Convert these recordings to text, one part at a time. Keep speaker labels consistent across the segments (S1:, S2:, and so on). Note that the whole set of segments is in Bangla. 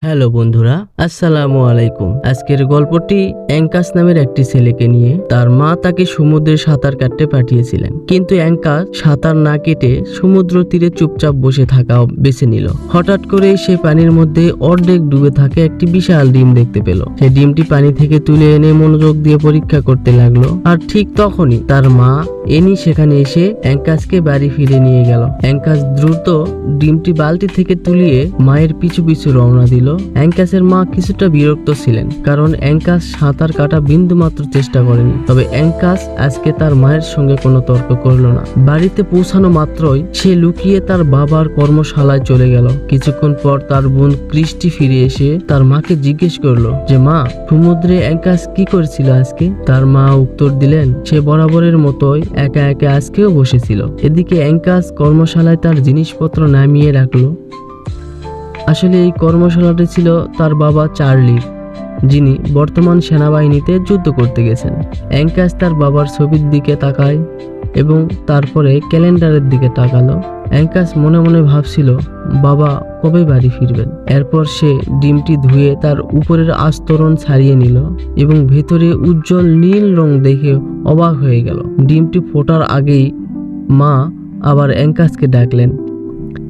S1: হ্যালো বন্ধুরা, আসসালামু আলাইকুম। আজকের গল্পটি অ্যাঙ্কাস নামের একটি ছেলেকে নিয়ে। তার মা তাকে সমুদ্রে সাঁতার কাটতে পাঠিয়েছিলেন, কিন্তু অ্যাঙ্কাস সাঁতার না কেটে সমুদ্র তীরে চুপচাপ বসে থাকা বেছে নিল। হঠাৎ করে সে পানির মধ্যে অর্ধেক ডুবে থাকে একটি বিশাল ডিম দেখতে পেল। সে ডিমটি পানি থেকে তুলে এনে মনোযোগ দিয়ে পরীক্ষা করতে লাগলো। আর ঠিক তখনই তার মা এনি সেখানে এসে অ্যাঙ্কাসকে বাড়ি ফিরে নিয়ে গেল। অ্যাঙ্কাস দ্রুত ডিমটি বালতি থেকে তুলিয়ে মায়ের পিছু পিছু রওনা দিল। অ্যাঙ্কাসের মা কিছুটা বিরক্ত ছিলেন, কারণ অ্যাঙ্কাস সাঁতার কাটা বিন্দুমাত্র চেষ্টা করেনি। তবে অ্যাঙ্কাস আজকে তার মায়ের সঙ্গে কোনো তর্ক করলো না। বাড়িতে পৌঁছানো মাত্রই সে লুকিয়ে তার বাবার কর্মশালায় চলে গেল। কিছুক্ষণ পর তার বোন ক্রিস্টি ফিরে এসে তার মাকে জিজ্ঞেস করলো যে মা, সমুদ্রে অ্যাঙ্কাস কি করেছিল আজকে? তার মা উত্তর দিলেন, সে বরাবরের মতোই একা একা আজকেও বসেছিল। এদিকে অ্যাঙ্কাস কর্মশালায় তার জিনিসপত্র নামিয়ে রাখলো। আসলে এই কর্মশালাটি ছিল তার বাবা চার্লির, যিনি বর্তমান সেনাবাহিনীতে যুদ্ধ করতে গেছেন। অ্যাঙ্কাস তার বাবার ছবির দিকে তাকায় এবং তারপরে ক্যালেন্ডারের দিকে তাকালো। অ্যাঙ্কাস মনে মনে ভাবছিল বাবা কবে বাড়ি ফিরবেন। এরপর সে ডিমটি ধুয়ে তার উপরের আস্তরণ ছাড়িয়ে নিল এবং ভেতরে উজ্জ্বল নীল রং দেখে অবাক হয়ে গেল। ডিমটি ফোটার আগেই মা আবার অ্যাঙ্কাসকে ডাকলেন,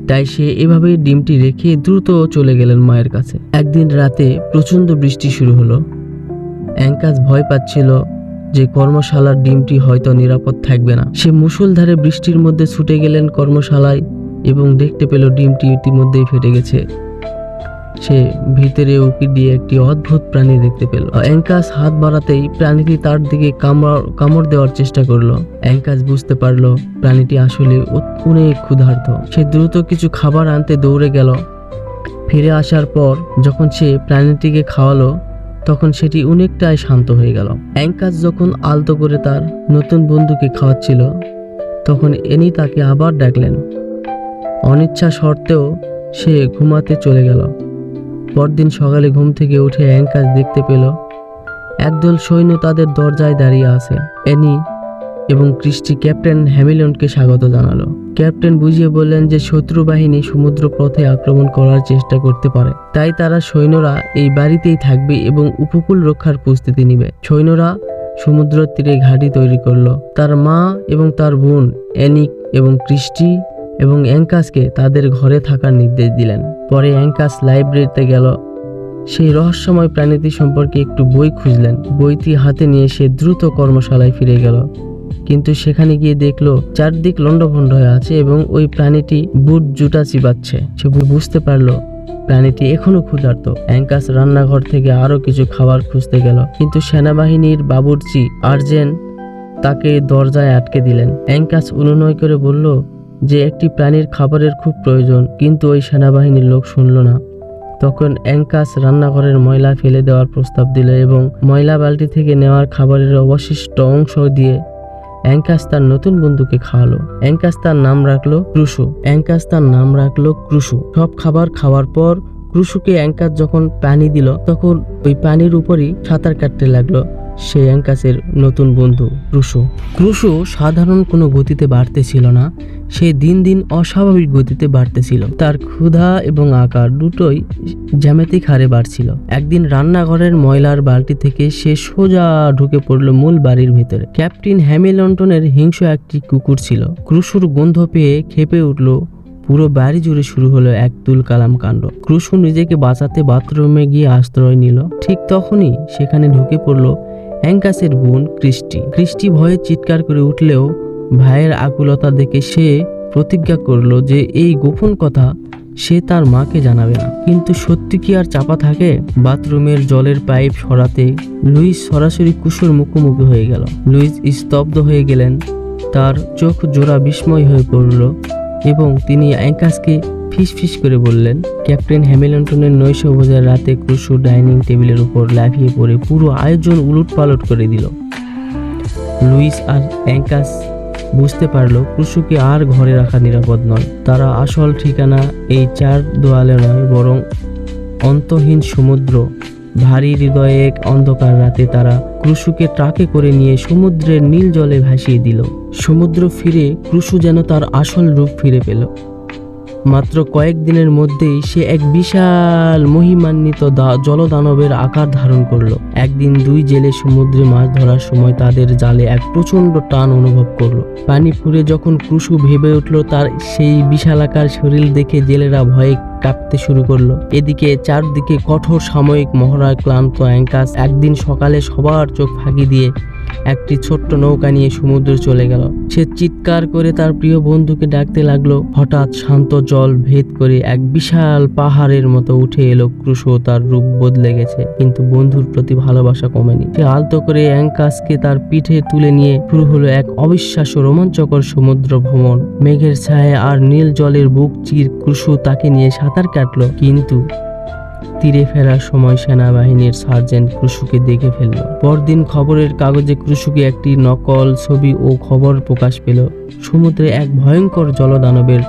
S1: তাই সে এভাবেই ডিমটি রেখে দ্রুত চলে গেলেন মায়ের কাছে। একদিন রাতে প্রচণ্ড বৃষ্টি শুরু হলো। অ্যাঙ্কাস ভয় পাচ্ছিল যে কর্মশালার ডিমটি হয়তো নিরাপদ থাকবে না। সে মুষলধারে বৃষ্টির মধ্যে ছুটে গেলেন কর্মশালায় এবং দেখতে পেল ডিমটি ইতিমধ্যেই ফেটে গেছে। সে ভিতরে উঁকি দিয়ে একটি অদ্ভুত প্রাণী দেখতে পেল। অ্যাঙ্কাস হাত বাড়াতেই প্রাণীটি তার দিকে কামড় দেওয়ার চেষ্টা করলো। অ্যাঙ্কাস বুঝতে পারলো প্রাণীটি আসলে অনেক ক্ষুধার্ত। সে দ্রুত কিছু খাবার আনতে দৌড়ে গেল। ফিরে আসার পর যখন সে প্রাণীটিকে খাওয়ালো, তখন সেটি অনেকটাই শান্ত হয়ে গেল। অ্যাঙ্কাস যখন আলতো করে তার নতুন বন্ধুকে খাওয়াচ্ছিল, তখন এনি তাকে আবার ডাকলেন। অনিচ্ছা সত্ত্বেও সে ঘুমাতে চলে গেল। পরদিন সকালে ঘুম থেকে উঠে অ্যাঙ্কাস দেখতে পেল একদল সৈন্য তাদের দরজায় দাঁড়িয়ে আছে। এনি এবং ক্রিস্টি ক্যাপ্টেন হ্যামিল্টনকে স্বাগত জানালো। ক্যাপ্টেন বুঝিয়ে বললেন যে শত্রু বাহিনী সমুদ্র পথে আক্রমণ করার চেষ্টা করতে পারে, তাই তারা সৈন্যরা এই বাড়িতেই থাকবে এবং উপকূল রক্ষার প্রস্তুতি নিবে। সৈন্যরা সমুদ্র তীরে ঘাঁটি তৈরি করলো। তার মা এবং তার বোন এনিক এবং ক্রিস্টি এবং অ্যাঙ্কাসকে তাদের ঘরে থাকার নির্দেশ দিলেন। পরে অ্যাঙ্কাস লাইব্রেরিতে গেল। সেই রহস্যময় প্রাণীটি সম্পর্কে একটু বই খুঁজলেন। বইটি হাতে নিয়ে সে দ্রুত কর্মশালায় ফিরে গেল, কিন্তু সেখানে গিয়ে দেখলো চারদিক লন্ডভন্ড হয়ে আছে এবং ওই প্রাণীটি বুট জুতা চিবাচ্ছে। সে বুঝতে পারলো প্রাণীটি এখনো ক্ষুধার্ত। অ্যাঙ্কাস রান্নাঘর থেকে আরো কিছু খাবার খুঁজতে গেল, কিন্তু সেনাবাহিনীর বাবুর্চি আর্জেন্ট তাকে দরজায় আটকে দিলেন। অ্যাঙ্কাস অনুনয় করে বলল যে একটি প্রাণীর খাবারের খুব প্রয়োজন, কিন্তু ওই সেনাবাহিনীর লোক শুনল না। তখন অ্যাঙ্কাস রান্নাঘরের ময়লা ফেলে দেওয়ার প্রস্তাব দিল এবং ময়লা বালতি থেকে নেওয়ার খাবারের অবশিষ্ট অংশ দিয়ে অ্যাঙ্কাস তার নতুন বন্ধুকে খাওয়ালো। অ্যাঙ্কাস তার নাম রাখলো ক্রুশু। সব খাবার খাওয়ার পর ক্রুশুকে অ্যাঙ্কাস যখন পানি দিল, তখন ওই পানির উপরই সাঁতার কাটতে লাগলো সে অ্যাঙ্কাসের নতুন বন্ধু ক্রুশু সাধারণ কোনো গতিতে বাড়তেছিল না, সে দিন দিন অস্বাভাবিক গতিতে বাড়তেছিল। তার ক্ষুধা এবং আকার দুটোই জ্যামিতিক হারে বাড়ছিল। একদিন রান্নাঘরের ময়লার বালতি থেকে সে সোজা ঢুকে পড়ল মূল বাড়ির ভিতরে। ক্যাপ্টেন হ্যামিল্টনের হিংস্র একটি কুকুর ছিল। ক্রুশুর গন্ধ পেয়ে খেপে উঠল। পুরো বাড়ি জুড়ে শুরু হলো এক তুলকালাম কাণ্ড। ক্রুশু নিজেকে বাঁচাতে বাথরুমে গিয়ে আশ্রয় নিল। ঠিক তখনই সেখানে ঢুকে পড়ল অ্যাঙ্কাসের বোন ক্রিস্টি ভয়ে চিৎকার করে উঠলেও ভাইয়ের আকুলতা দেখে সে প্রতিজ্ঞা করলো যে এই গোপন কথা সে তার মাকে জানাবে না। কিন্তু সত্যি কি আর চাপা থাকে? বাথরুমের জলের পাইপ সরাতে লুইস সরাসরি ক্রুশুর মুখোমুখি হয়ে গেল। লুইস স্তব্ধ হয়ে গেলেন, তার চোখ জোড়া বিস্ময় হয়ে পড়ল এবং তিনি অ্যাঙ্কাসকে ফিস করে বললেন, ক্যাপ্টেন হ্যামিল্টনের নৈশভোজের রাতে ক্রুশু ডাইনিং টেবিলের উপর লাফিয়ে পড়ে পুরো আয়োজন উলটপালট করে দিল। লুইস আর অ্যাঙ্কাস বুঝতে পারলো ক্রুশুকে আর ঘরে রাখা নিরাপদ নয়। তারা আসল ঠিকানা এই চার দেওয়ালে নয়, বরং অন্তহীন সমুদ্র। ভারী হৃদয়ে এক অন্ধকার রাতে তারা ক্রুশুকে ট্রাকে করে নিয়ে সমুদ্রের নীল জলে ভাসিয়ে দিল। সমুদ্র ফিরে ক্রুশু যেন তার আসল রূপ ফিরে পেল। মাত্র কয়েকদিনের মধ্যেই সে এক বিশাল মহিমান্বিত জলদানবের আকার ধারণ করলো। একদিন দুই জেলে সমুদ্রে মাছ ধরার সময় তাদের জালে এক প্রচন্ড টান অনুভব করলো। পানি ফুরে যখন ক্রুশু ভেবে উঠলো তার সেই বিশালাকার শরীর দেখে জেলেরা ভয়ে কাঁপতে শুরু করলো। এদিকে চারদিকে কঠোর সাময়িক মহড়ায় ক্লান্ত অ্যাঙ্কাস একদিন সকালে সবার চোখ ফাঁকি দিয়ে একটি ছোট্ট নৌকা নিয়ে সমুদ্রে চলে গেল। সে চিৎকার করে তার প্রিয় বন্ধুকে ডাকতে লাগলো। হঠাৎ শান্ত জল ভেদ করে এক বিশাল পাহাড়ের মতো উঠে এলো ক্রুশো। তার রূপ বদলে গেছে, কিন্তু বন্ধুর প্রতি ভালোবাসা কমেনি। সে আলতো করে অ্যাঙ্কাসকে তার পিঠে তুলে নিয়ে শুরু হলো এক অবিশ্বাস্য রোমাঞ্চকর সমুদ্র ভ্রমণ। মেঘের ছায়া আর নীল জলের বুক চির ক্রুশো তাকে নিয়ে সাঁতার কাটলো, কিন্তু তীরে ফেরার সময় সেনাবাহিনীর সার্জেন্ট ক্রুশোকে দেখে ফেলল। পরদিন খবরের কাগজে ক্রুশোকে একটি নকল ছবি ও খবর প্রকাশ পেল। সমুদ্রে এক ভয়ঙ্কর জলদানবের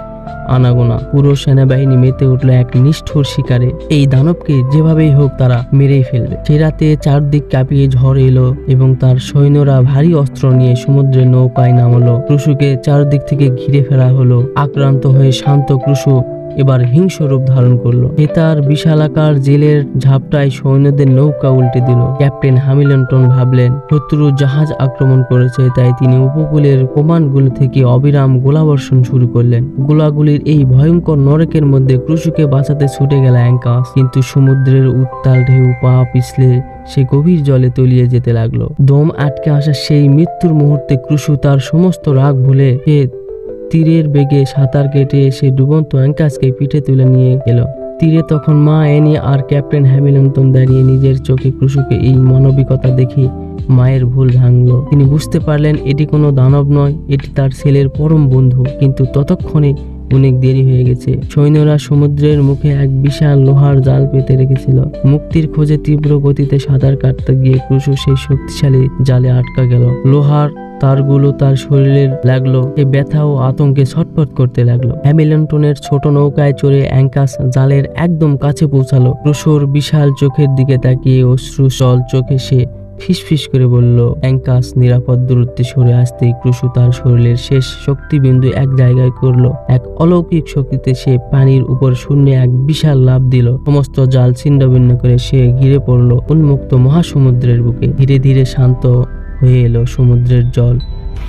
S1: আনাগোনা। পুরো সেনাবাহিনী মেতে উঠল এক নিষ্ঠুর শিকারে। এই দানবকে যেভাবেই হোক তারা মেরেই ফেলবে। সে রাতে চারদিক কাঁপিয়ে ঝড় এলো এবং তার সৈন্যরা ভারী অস্ত্র নিয়ে সমুদ্রে নৌকায় নামলো। ক্রুশোকে চারদিক থেকে ঘিরে ফেলা হলো। আক্রান্ত হয়ে শান্ত ক্রুশো এবার হিংস্র রূপ ধারণ করলো। সে তার বিশালাকার জেলের ঝাপটায় সৈন্যদের নৌকা উল্টে দিল। ক্যাপ্টেন হ্যামিল্টন ভাবলেন শত্রু জাহাজ আক্রমণ করেছে, তাই তিনি উপকূলের কমান্ডগুলো থেকে অবিরাম গোলাবর্ষণ শুরু করলেন। গোলাগুলির এই ভয়ঙ্কর নরকের মধ্যে ক্রুশোকে বাঁচাতে ছুটে গেল অ্যাঙ্কাস, কিন্তু সমুদ্রের উত্তাল ঢেউ পা পিছলে সে গভীর জলে তলিয়ে যেতে লাগলো। দম আটকে আসা সেই মৃত্যুর মুহূর্তে ক্রুশো তার সমস্ত রাগ ভুলে তীরের বেগে সাঁতার কেটে এসে ডুবন্ত অ্যাঙ্কাসকে পিঠে তুলে নিয়ে গেল। তীরে তখন মা অ্যানি আর ক্যাপ্টেন হ্যামিল্টন দাঁড়িয়ে নিজের চোখে ক্রুশোকে এই মানবিকতা দেখে মায়ের ভুল ভাঙলো। তিনি বুঝতে পারলেন এটি কোনো দানব নয়, এটি তার ছেলের পরম বন্ধু। কিন্তু ততক্ষণে অনেক দেরি হয়ে গেছে। সৈন্যরা সমুদ্রের মুখে এক বিশাল লোহার জাল পেতে রেখেছিল। মুক্তির খোঁজে তীব্র গতিতে সাঁতার কাটতে গিয়ে ক্রুশো সেই শক্তিশালী জালে আটকা গেল। লোহার তারগুলো তার শরীরে লাগলো। এ ব্যথা ও আতঙ্কে ছটফট করতে লাগলো। হ্যামিল্টনের ছোট নৌকায় চড়ে অ্যাঙ্কাস জালের একদম কাছে পৌঁছালো। ক্রুশোর বিশাল চোখের দিকে তাকিয়ে অশ্রু জল চোখে সে ফিসফিস করে বলল, অ্যাঙ্কাস নিরাপদ দূরত্বে সরে আসতেই ক্রুশো তার শরীরের শেষ শক্তিবিন্দু এক জায়গায় করলো। এক অলৌকিক শক্তিতে সে পানির উপর শূন্যে এক বিশাল লাফ দিল। সমস্ত জাল ছিন্নভিন্ন করে সে ঘিরে পড়ল উন্মুক্ত মহাসমুদ্রের বুকে। ধীরে ধীরে শান্ত হয়ে এলো সমুদ্রের জল।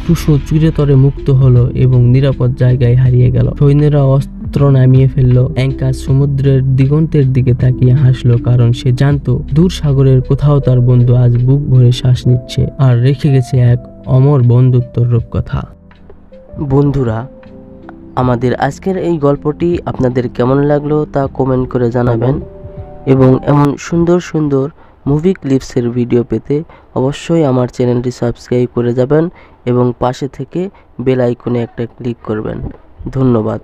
S1: ক্রুশো চিরতরে মুক্ত হলো এবং নিরাপদ জায়গায় হারিয়ে গেল। সৈন্যরা অস্ত্র নামিয়ে ফেললো। অ্যাঙ্কাস সমুদ্রের দিগন্তের দিকে তাকিয়ে হাসলো, কারণ সে জানতো দূর সাগরের কোথাও তার বন্ধু আজ বুক ভরে শ্বাস নিচ্ছে আর রেখে গেছে এক অমর বন্ধুত্বর রূপকথা। বন্ধুরা, আমাদের আজকের এই গল্পটি আপনাদের কেমন লাগলো তা কমেন্ট করে জানাবেন এবং এমন সুন্দর সুন্দর মুভি ক্লিপসের ভিডিও পেতে অবশ্যই আমার চ্যানেলটি সাবস্ক্রাইব করে যাবেন এবং পাশে থেকে বেল আইকনে একটা ক্লিক করবেন। ধন্যবাদ।